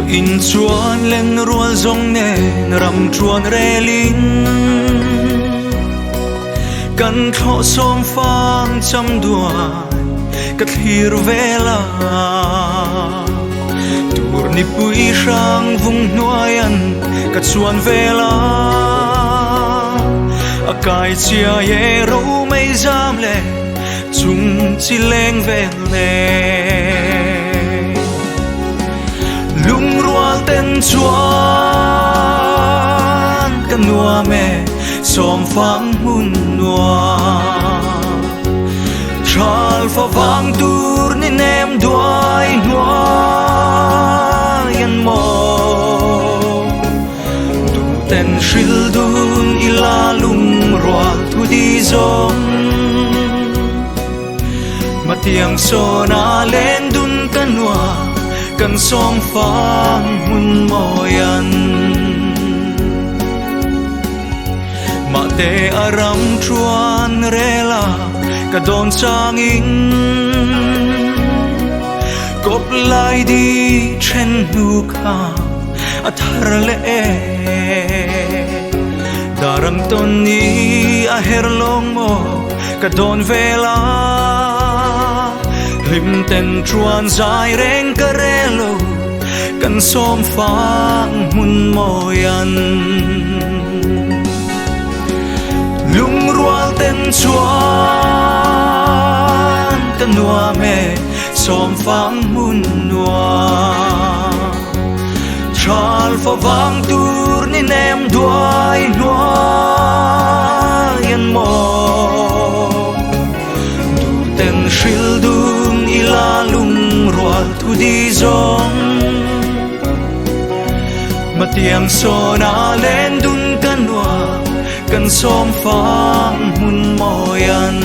in chuan len rual zong nen ram chuan relin kan tho som phang cham duai kat hir vela tur ni pui sang vung nuayan kat chuan vela akai chia ye ro mai jam le chung chi leng vel le lung rual ten chuan kan nua me som phang mun nua chal fa vang tur ni nem duai nua yan mo tu ten shil dun ila lung rual tu di zong matiang so na len dun kan nua kan som phang mun mo yan ma te aram chuan rela ka don changin kop lai di chen nu kha athar le daram ton ni a her long mo ka don vela lim ten chuan zai reng ka relo kan som phang mun mo yan lung rual ten chuan kan nua me som phang mun nua chal fa vang tur ni nem duai nua yan mo du ten shil dun ila lung rual tu di zong matiang so na len dun kan nua kan som phang mun mo yan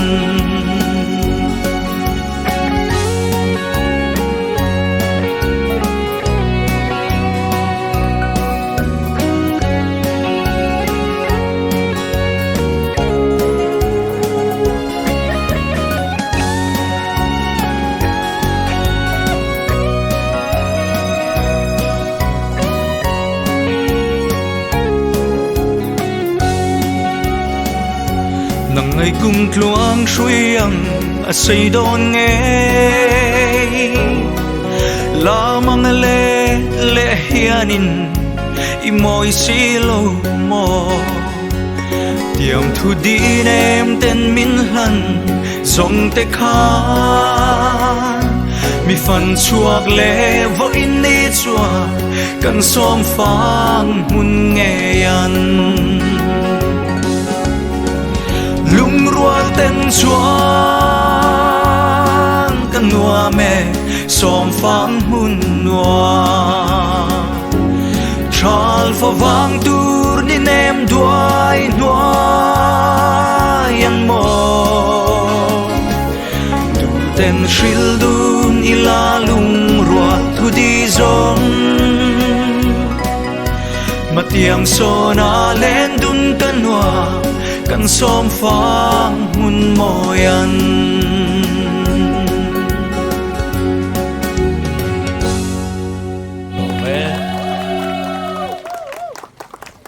nang ngay cung tluang suyang a say don nghe la mang le le hianin imoy silo mo tiam thu di nem ten min hlan zong te khan mi fan chuak le vo in ni chua kan som phang mun nghe yan lung rual ten chuan kan nua me som phang mun nua chal fa vang tur ni nem duai nua yan mo tu ten shil dun ila lung rual tu di zong matiang so na len dun kan nua kan som phang mun mo yan